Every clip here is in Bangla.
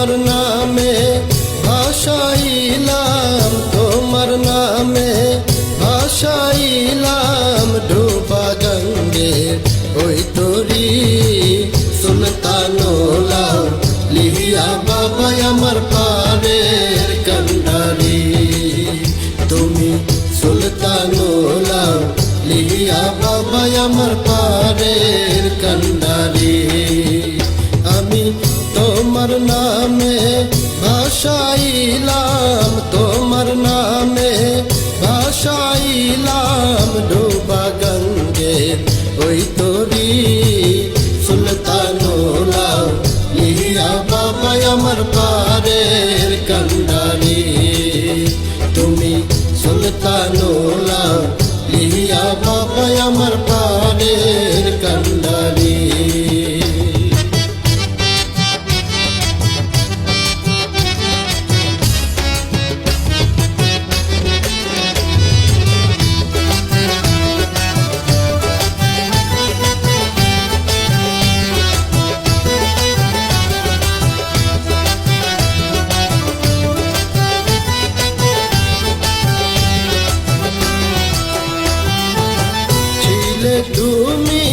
তোমার নামে ভাসাইলাম, তোমার নামে ভাসাইলাম ডোবা গঙ্গে ওই তোরি সুলতানোলা লিহিয়া বাবা আমার পারের কন্ডারি। তুমি সুলতানোলা লিহিয়া বাবা আমার পারের কন্ডারি। আমি তোমার নামে ভাসাইলাম, তোমার নামে ভাসাইলাম ডোবা গঙ্গে ওই তোরি সুলতানোলা লিহিয়া বাবা আমার পারের কন্ডারি। তুমি সুলতানোলা লিহিয়া বাবা আমার পারের কন্ডারি। তুমি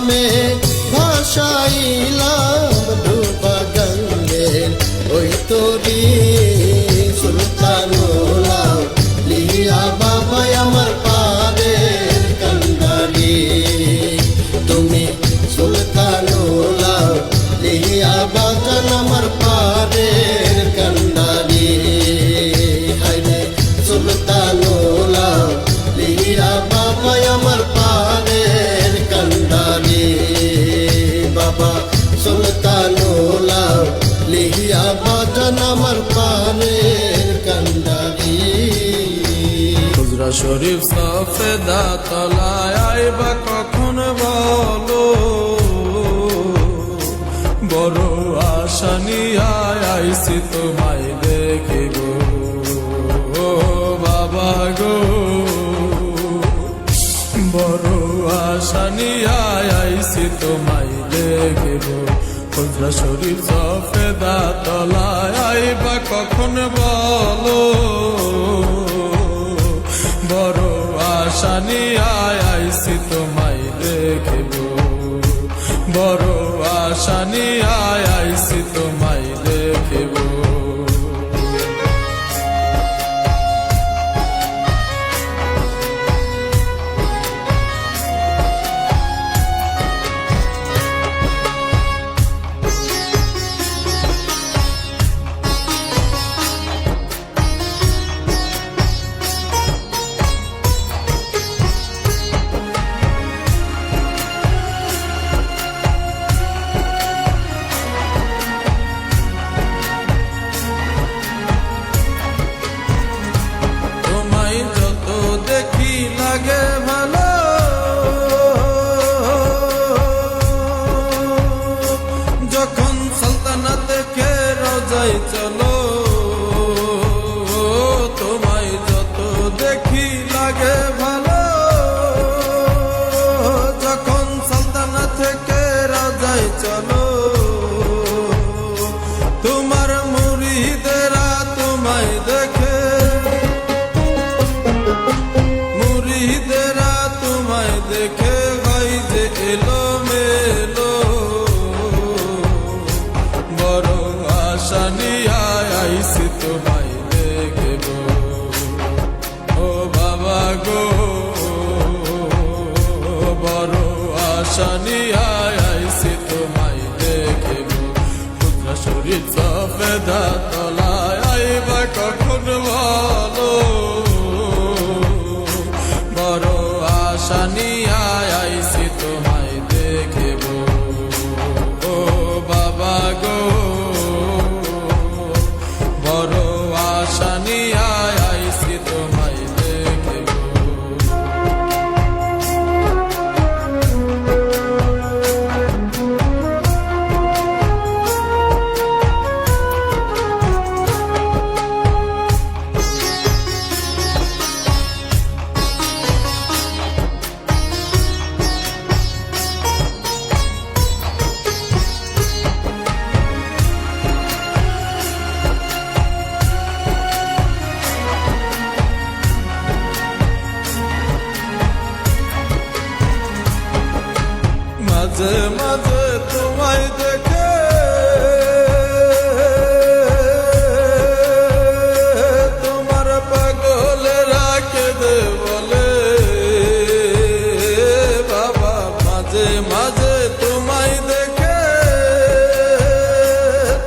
নামে ভাসাইলাম ডুবা গঙ্গের ওই তোরি সুলতানুলা লিয়া বাবা আমার পারের কান্ডারি তুমি সুলতানুলা লিয়া বাজান আমার পারের কান্ডারি হায়রে সুলতানুলা লিয়া বাবা আমার পারের কান্ডারি বাবা সুলতানুলা লিয়া বাজান আমার পারের কান্ডারি হুজরা শরীফ সফেদা তলায় আইবা কখন বলো বড় আশা নিয়ে আইছি তোমায় দেখিব বাবা গো বড় আশা নিয়ে আইছি তোমায় দেখিব হুজরা শরীফ সফেদা তলায় আইবা কখন বলো বড় আশা নিয়ে আইছি তোমায় দেখিব বড় আশা নিয়ে আইছি তোমায় দেখিব লাগে ভালো যখন সালতানাতে কে রোজাই চলো তোমায় যত দেখি লাগে ভালো যখন সালতানা থেকে রোজাই চলো তোমার মুরিদেরা তোমায় দেখে মুরিদেরা তোমায় দেখে হয় যে এলো মেলো বড় আশা নিয়ে আইছি তোমায় দেখব ও বাবা গো বড় আশা নিয়ে আইছি তোমায় দেখব হুজরা শরীফ সফেদা তলায় আইবা কখন বলো বড় আশা নিয়ে আইছি তোমায় দেখিব ও বাবা গো বড় আশা নিয়ে আইছি তোমায় দেখিব মাঝে মাঝে তোমায় দেখে তোমার পাগলেরা কেঁদে বলে বাবা মাঝে মাঝে তোমায় দেখে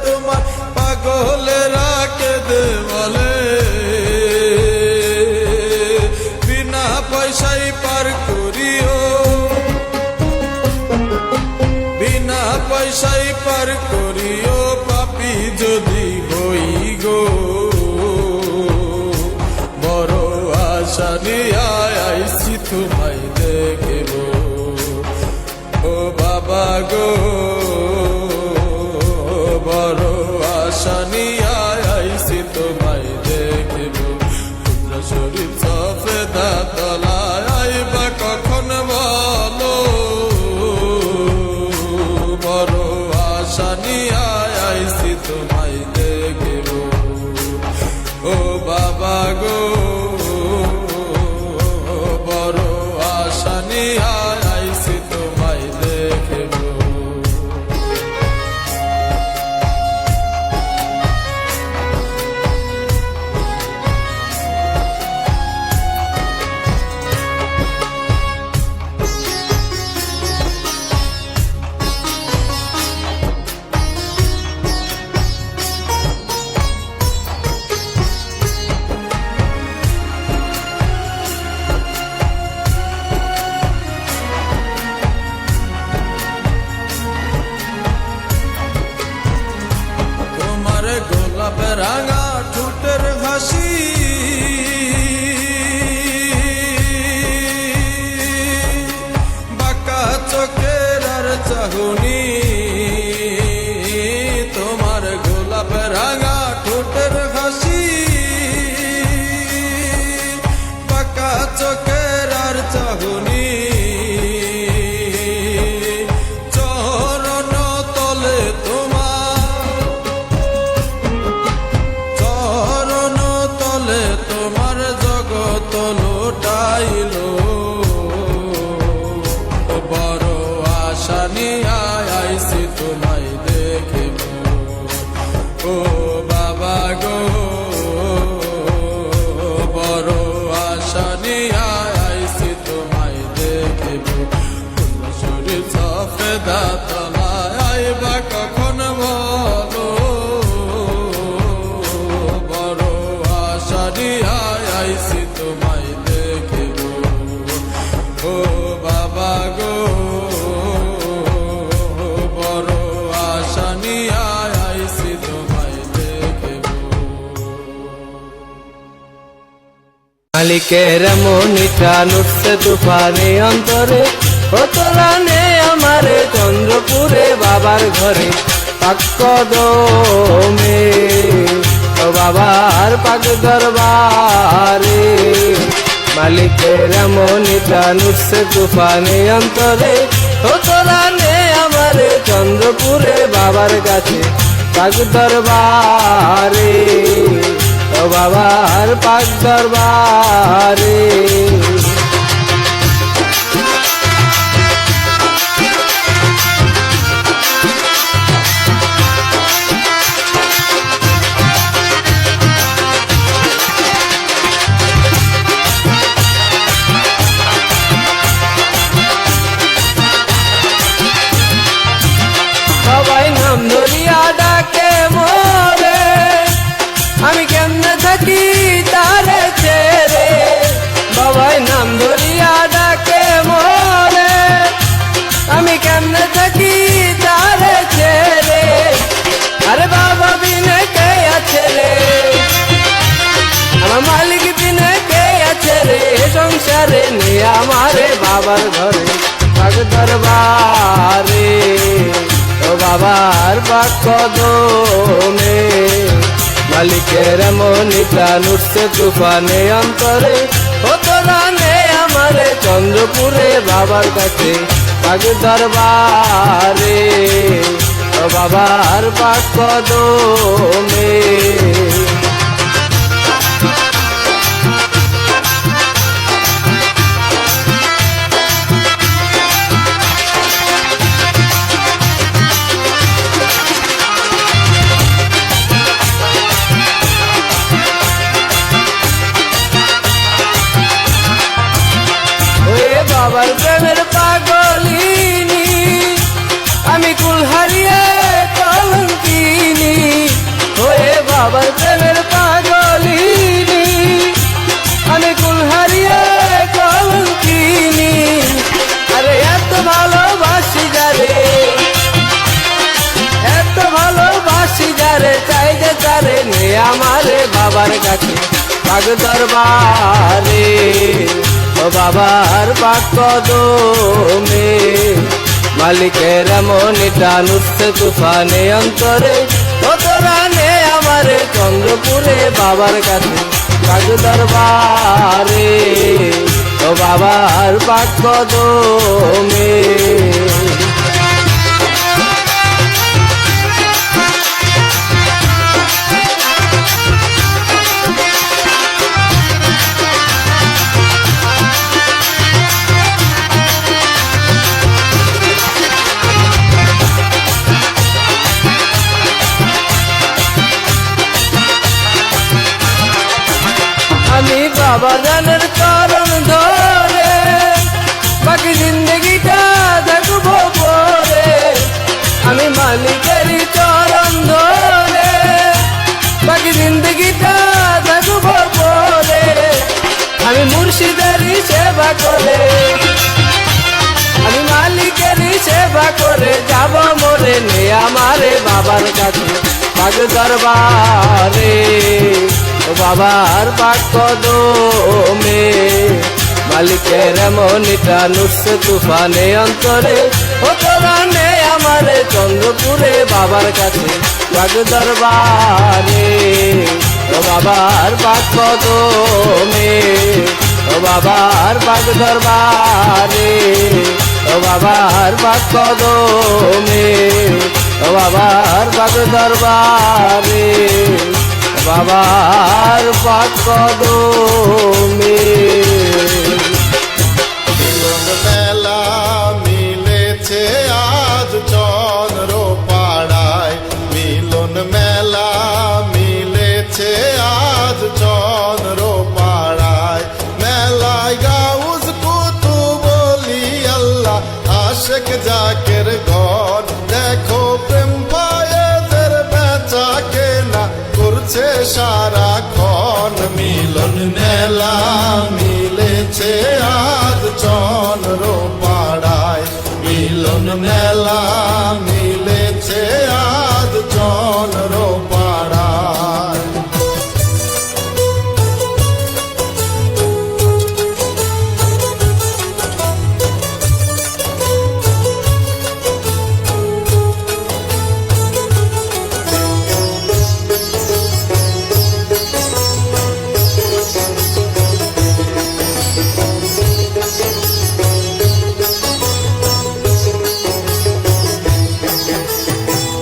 তোমার পাগলেরা কেঁদে বলে বিনা পয়সায় পার করিও বিনা পয়সায় পার করিও পাপি যদি হই গো বড় আশা নিয়ে আইছি তোমায় দেখিব ও বাবা গো বড় আশা নিয়ে আইছি তোমায় দেখিব হুজরা শরীফ সফেদা তলায় আইবা কখন বলো বড় আশা নিয়ে আইছি তোমায় দেখিব ও বাবা গো বড় আশা নিয়ে আইছি তোমায় দেখিব রাঙা ঠোঁটের হাসি বাঁকা চোখের আর চাহনি তোমার গোলাপ রাঙা ঠোঁটের হাসি বাঁকা চোখের আর চাহনি লোটাইলো বড় আশা নিয়ে আইছি তোমায় দেখিব ও বাবা গো বড় আশা নিয়ে আইছি তোমায় দেখিব শরীর সফেদা তলায় আইবা কখন বলো বড় আশা নিয়ে আইছি তোমায় দেখিব ও বাবা গো বড় আশা নিয়ে আইছি তোমায় দেখিব মালিকের মনিটা নুটছে তুফানে অন্তরে কতরানে আমারে চন্দ্রপুরে বাবার ঘরে পাকদমে ও বাবার পাক দরবারে মালিকের মনিটা নুটছে তুফানে অন্তরে কতরানে আমারে চন্দ্রপুরে বাবার কাছে পাক দরবারে ও বাবার পাক দরবারে সবাই নাম ধরিয়া ডাকে মোরে আমি কেমনে থাকি তারে ছেড়ে বাবাই নাম ধরিয়া ডাকে মোরে আমি কেমনে থাকি তারে ছেড়ে আরে বাবা বিনে কে আছে রে আমার মালিক বিনে কে আছে রে সংসারে নিয়ে আমারে বাবার ঘরে পাক দরবারে ও বাবার পাক কদমে মালিকের মনিটা নুটছে তুফানে অন্তরে কতরানে আমারে চন্দ্রপুরে বাবার কাছে পাক দরবারে ও বাবার পাক কদমে বাবার প্রেমের পাগলিনী আমি কুল হারিয়ে কলঙ্কিনী ওয়ে বাবার প্রেমের পাগলিনী আমি কুল হারিয়ে কলঙ্কিনী আরে এত ভালোবাসি যারে এত ভালোবাসি যারে চাই যে তারে নে আমারে বাবার কাছে পাক দরবারে ও বাবার পাক কদমে মালিকের মনিটা নুটছে তুফানে অন্তরে কতরানে আমারে চন্দ্রপুরে বাবার কাছে পাক দরবারে ও বাবার পাক কদমে আমি বাবা জানের কারণ ধরে বাকি জিন্দগিটা দেখবো পরে আমি মালিকেরই চরণ ধরে বাকি জিন্দগিটা দেখবো পরে আমি মুর্শিদেরই সেবা করে আমি মালিকেরই সেবা করে যাব মরে নে আমারে বাবার কাছে পাক দরবারে ও বাবার পাক কদমে মালিকের মনিটা নুসে তুফানে অন্তরে ও তোরা নে আমার চন্দ্রপুরে বাবার কাছে পাক দরবারে ও বাবার পাক কদমে ও বাবার পাক দরবারে ও বাবার পাক কদমে ও বাবার পাক দরবারে বাবার পাক কদমে মিলন মেলা মিলেছে আজ চন্দ্র পাড়ায়, মিলন মেলা মিলেছে আজ চন্দ্র পাড়ায়। মেলায় গাউজ কুতুবলি আল্লাহ আশেক জাকের ঘর, দেখো প্রেম পায়েদের বেচা কেনা করছে সারাক্ষণ। মিলন মেলা মিলেছে আজ চন্দ্র পাড়ায়, মিলন মেলা মিলেছে আজ চন্দ্র পাড়ায়।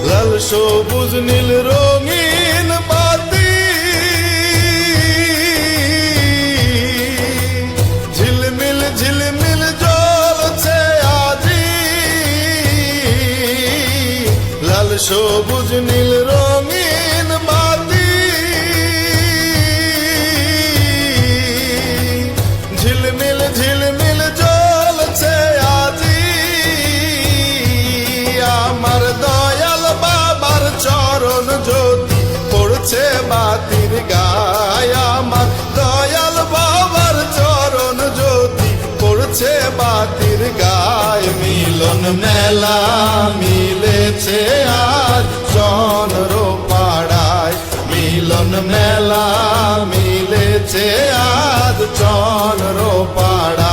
লাল সবুজ নীল রঙিন বাতি ঝিলমিল ঝিলমিল জ্বলছে আজি, লাল সবুজ নীল রঙিন বাতি ঝিলমিল ঝিলমিল জ্বলছে আজি। আমার দয়াল বাবার চরণ জ্যোতি পড়ছে বাতির গায়, আমার দয়াল বাবার চরণ জ্যোতি পড়ছে বাতির গায়। মিলন মেলা মিলেছে আজ চন্দ্র পাড়ায়, মিলন মেলা মিলেছে আজ চন্দ্র পাড়ায়।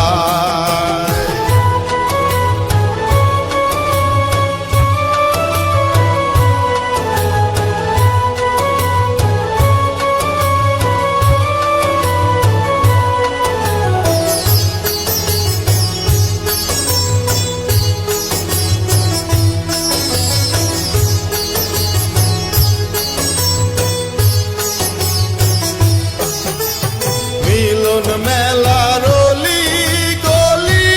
মিলন মেলার অলি গলি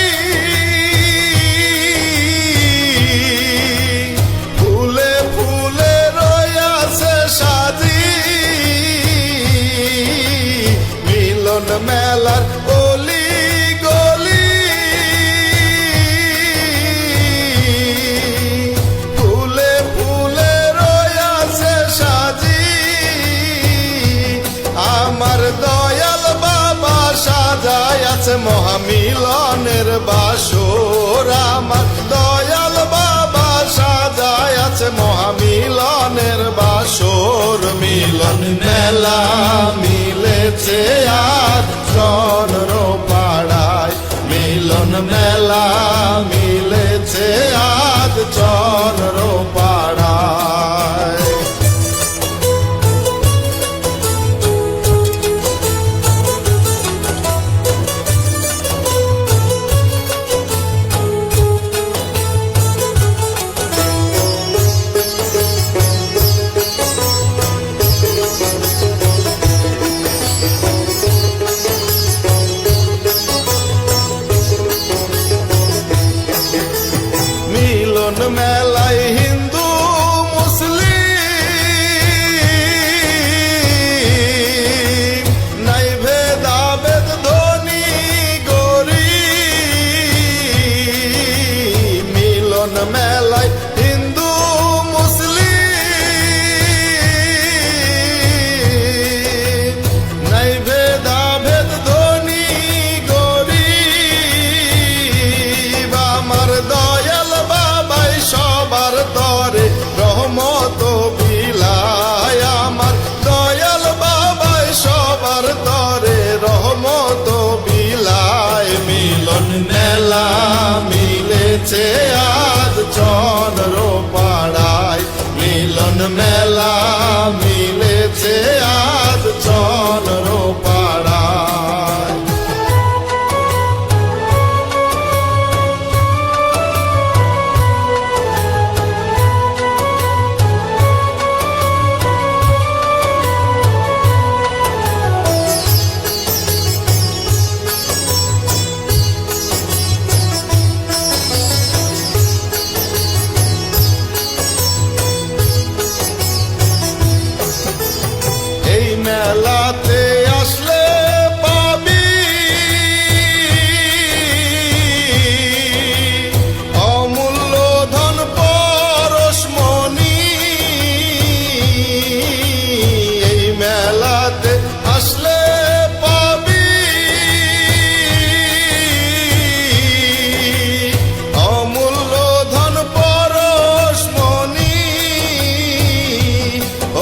ফুলে ফুলে রয়াছে সাজি, মিলন মেলার অলি গলি ফুলে ফুলে রয়াছে সাজি। আমার দয়াল বাবা সাজায় আছে মহামিলনের বাসর, আমার দয়াল বাবা সাজায় আছে মহামিলনের বাসর। মিলন মেলা মিলেছে আজ চন্দ্র পাড়ায়, মিলন মেলা মিলেছে আজ চন্দ্র পাড়ায়। মিলন মেলায় হিন্দু মুসলিম নাই ভেদাভেদ ধনী গরিব, মিলন মেলায় হিন্দু মুসলিম নাই ভেদাভেদ ধনী গরিব। আমার দয়াল বাবাই সবার তরে রহমত বিলা চন্দ্র পাড়ায় মিলন মেলা মিলেছে আজ চন্দ্র পাড়ায়। এই মেলাতে আসলে পাবি অমূল্য ধন পরশমণি। এই মেলাতে আসলে পাবি অমূল্য ধন পরশমণি।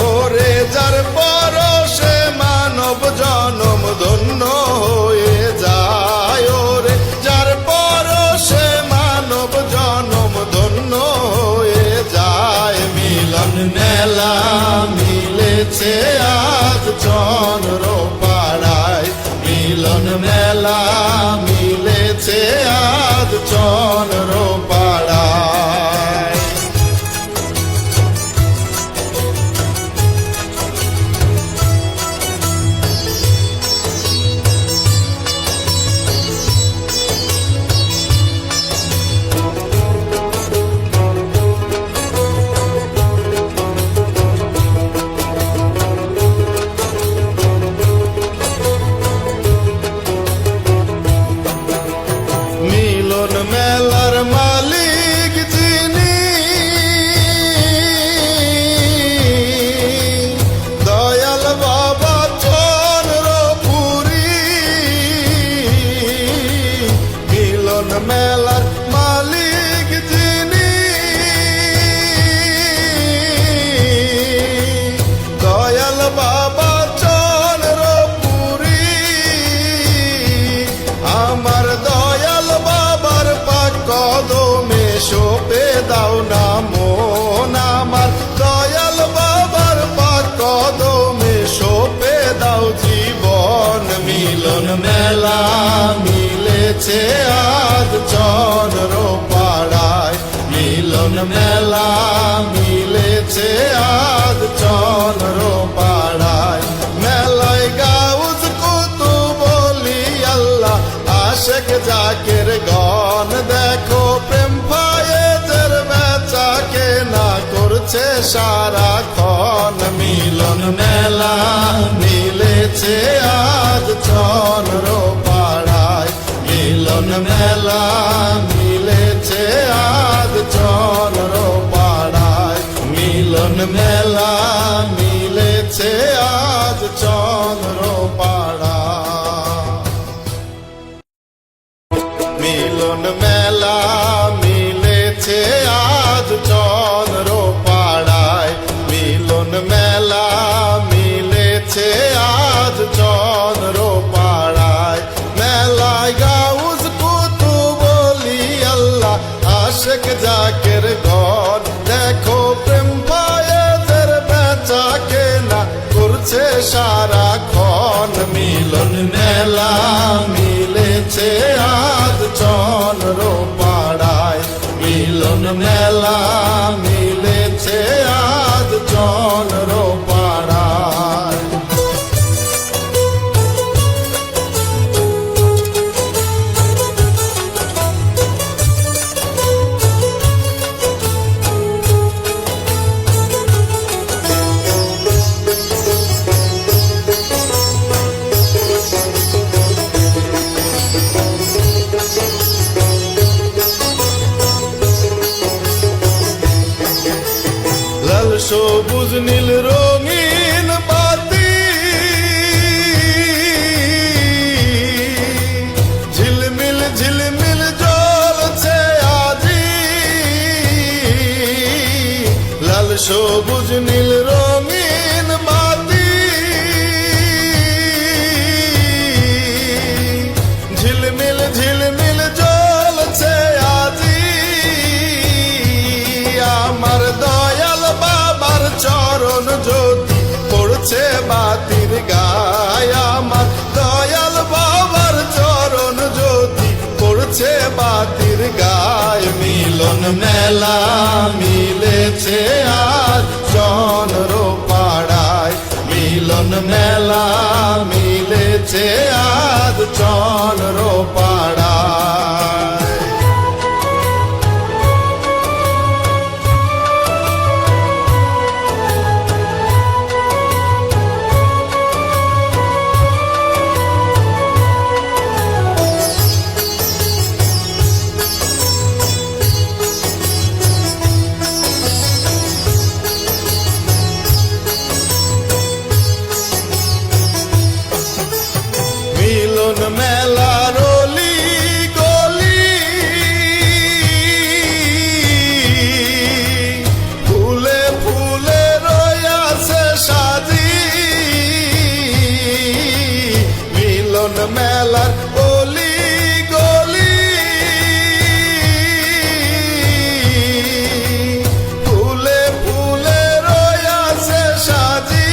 ওরে যার পরশে মানব জনম ধন্য হয়ে যায়। ওরে যার পরশে মানব জনম ধন্য হয়ে যায়। মিলন মেলা মিলেছে আজ চন্দ্র পাড়ায় মিলন মেলা মিলেছে আজ চন্দ্র পাড়ায়। মিলন মেলার মালিক যিনি দয়াল বাবা চন্দ্রপুরী। মিলন মেলার মালিক যিনি দয়াল বাবা চন্দ্রপুরী। আমার দয়াল বাবার পাক কদমে সঁপে দাও না মন। আমার দয়াল বাবার পাক কদমে সঁপে দাও জীবন। মিলন মেলা মিলেছে আজ চন্দ্র পাড়ায় মিলন মেলা মিলেছে আজ চন্দ্র পাড়ায়। মেলায় গাউজ কুতুবলি আল্লাহ আশেক জাকের গন। দেখো প্রেম ফায়েজের বেচা কেনা করছে সারাক্ষণ। মিলন মেলা মিলেছে আজ চন্দ্র পাড়ায় মিলন মেলা মিলেছে আজ চন্দ্র পাড়ায় মিলন মেলা মিলেছে আজ চন্দ্র পাড়ায়। মিলন মেলা মিলেছে আজ চন্দ্র পাড়ায় মিলন মেলা মিলেছে আজ চন্দ্র পাড়ায়। মেলায় গাউজ কুতুবলি আল্লাহ আশেক জাকের গন। দেখো প্রেম ফায়েজের বেচা কেনা করছে সারাক্ষণ। মিলন মেলা মিলেছে আজ চন্দ্র পাড়ায় মিলন মেলা মিলেছে আজ চন্দ্র পাড়ায়। লাল সবুজ নীল রঙিন বাতি ঝিলমিল ঝিলমিল জ্বলছে আজি। লাল সবুজ নীল রঙিন বাতি ঝিলমিল ঝিলমিল জ্বলছে আজি। গায় আমার দয়াল বাবার চরণ জ্যোতি পড়ছে বাতির গায় মিলন মেলা মিলেছে আজ চন্দ্র পাড়ায় মিলন মেলা মিলেছে আজ চন্দ্র পাড়ায় মিলন মেলা রলি গলি ফুলে ফুলে রয়াছে সাজি মিলন মেলার গলি গলি ফুলে ফুলে রয়াছে সাজি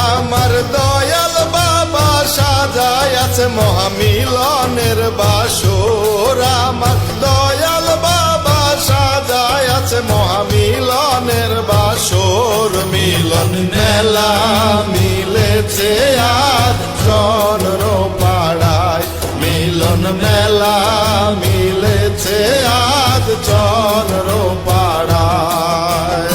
আমার দয়াল বাবা সাজায় আছে মহামিলনের বাসর আমার দয়াল বাবা সাজায় আছে মহামিলনের বাসর মিলন মেলা মিলেছে আজ চন্দ্র পাড়ায় মিলন মেলা মিলেছে আজ চন্দ্র পাড়ায়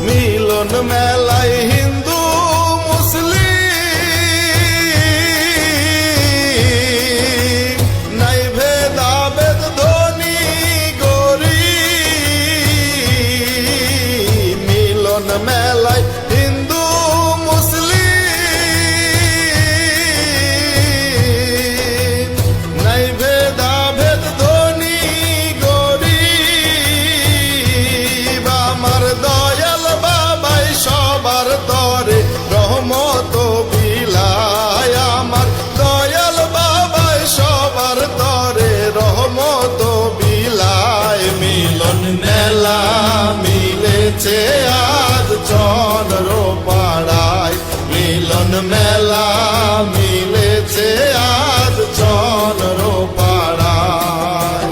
মিলন মেলায় হিন্দু মুসলিম নাই ভেদাভেদ ধনী গরিব মিলন মেলায় হিন্দু মুসলিম নাই ভেদাভেদ ধনী গরিব আমার দয়াল বাবাই সবার তরে রহমত বিলায় আমার দয়াল বাবাই সবার তরে রহমত বিলায় মিলন মেলা মিলেছে আজ চন্দ্র পাড়ায় মিলন মেলা মিলেছে আজ চন্দ্র পাড়ায়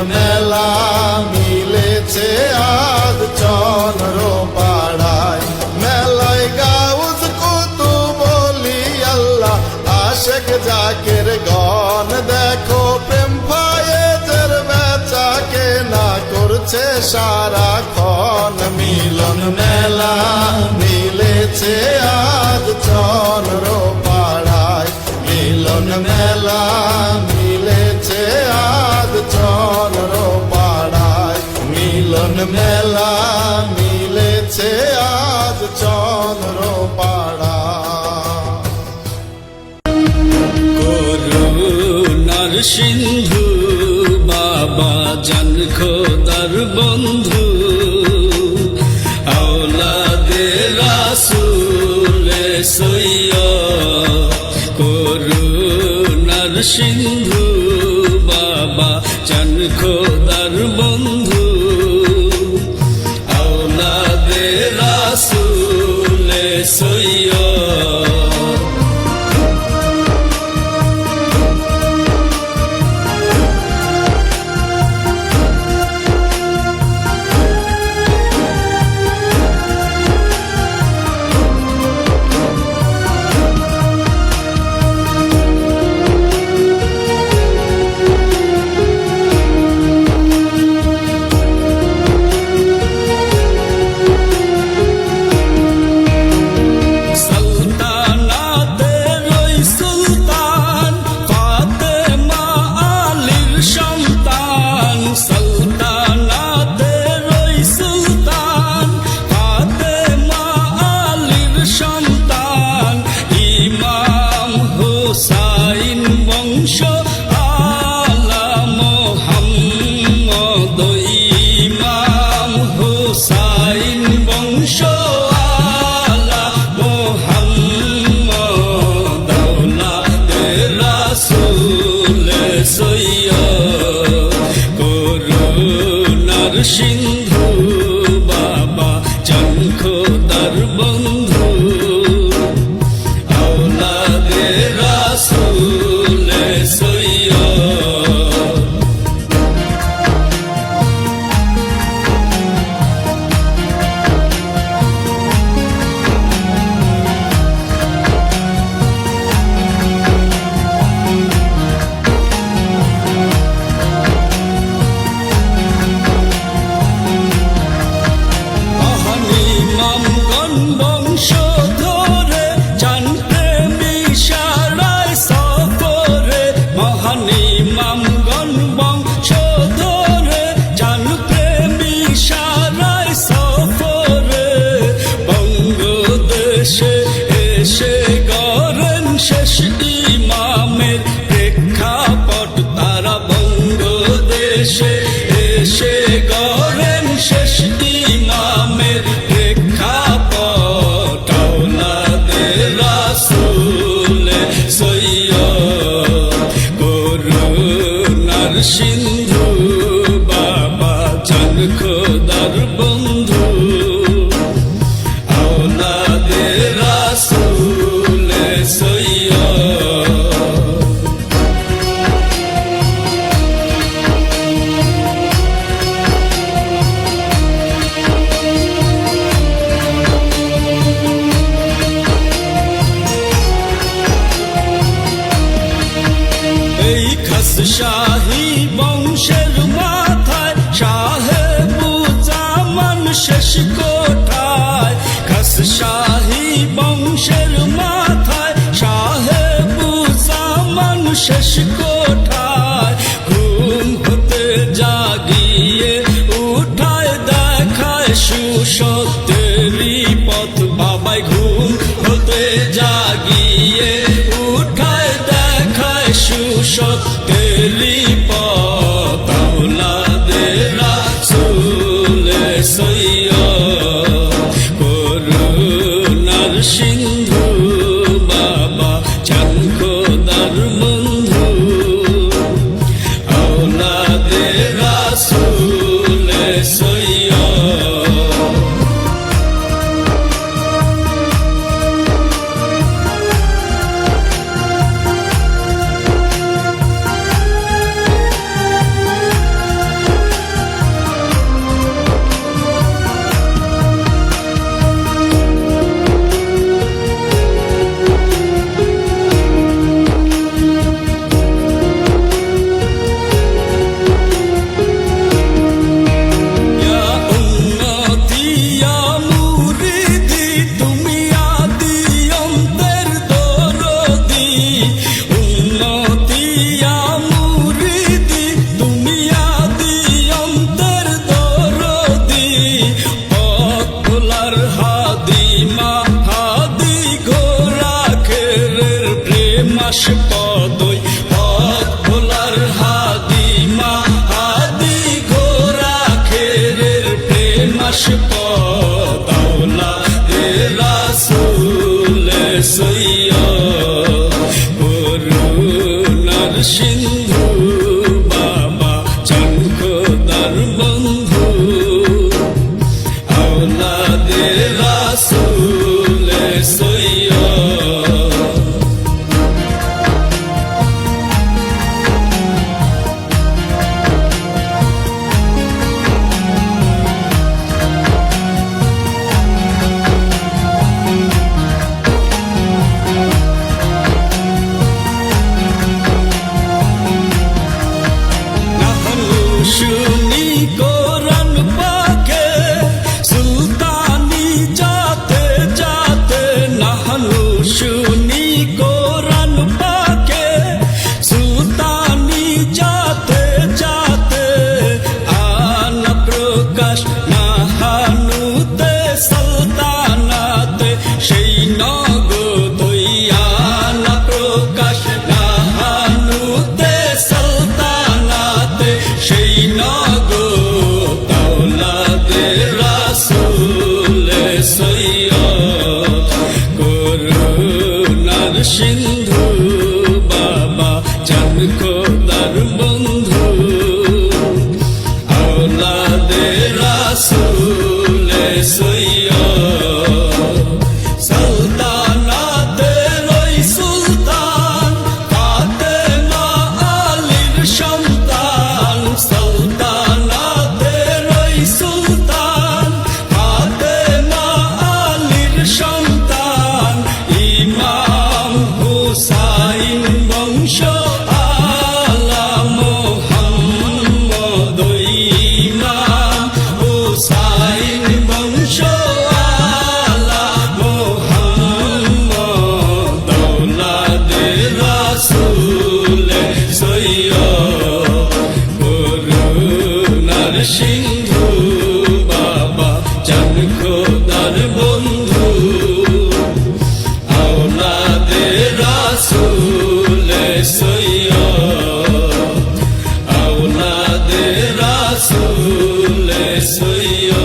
মেলা মিলেছে আজ চন্দ্র পাড়ায়, মেলায় গাউজ কুতুবলি আল্লাহ আশেক জাকের গন, দেখো প্রেম ফায়েজের বেচা কেনা করছে সারাক্ষণ। মিলন মেলা মিলেছে আজ চন্দ্র পাড়ায়, মিলন মেলা মিলেছে আজ চন্দ্র পাড়ায়, মিলন মেলা মিলেছে আজ চন্দ্র পাড়ায়। করুণার সিন্ধু বাবা জান খোদার বন্ধু, আওলাদে রাসূল সৈয়দ। করুণার সিন্ধু বাবা জান খোদার বন্ধু, আওলাদে রাসূল সৈয়দ। সিন্ধু বাবা জান খোদার বন্ধু, আওলাদে রাসূল সৈয়দ। এসে গড়েন শেষ ইমামের প্রেক্ষাপট, আওলাদে রাসূল সৈয়দ। করুণার সিন্ধু বাবা জান খোদার বন্ধু, আওলাদে রাসূল সৈয়দ। শাহী বংশের মাথায় সাহেবুজ্জামান শেষ কোঠায়, খাস শাহী বংশের মাথায় সাহেবুজ্জামান শেষ কোঠায়। ঘুম হতে জাগিয়ে উঠায় দেখায় সুসত্যেরই পথ বাবাই, ঘুম হতে জাগিয়ে উঠায় দেখায় সুসত্যেরই পথ, আওলাদে রাসূল সৈয়দ। করুণার সিন্ধু বাবা জান খোদার বন্ধু, আওলাদে রাসূল সৈয়দ। প্রকাশ নাহানুতে সালতানাতে সেই নগদইয়ানা প্রকাশ নাহানুতে সালতানাতে সেই নগদ আওলাদে রাসূল সৈয়দ করুণার সিন্ধু বাবা চাঁদ খোদার বন্ধু আওলাদে রাসূল সৈয়দ সালতানাতের ওই সুলতান ফাতেমা আলীর সন্তান সালতানাতের ওই সুলতান ফাতেমা আলীর সন্তান ইমাম হুসাইন বংশ আলা মুহাম্মদ ইমাম হুসাইন বংশ আলা মুহাম্মদ আওলাদে রাসূল সৈয়দ করুণার সিন্ধু বাবা চাঁদ খোদার বন্ধু আওলাদে রাসূল সৈয়দ আওলাদে রাসূল সৈয়দ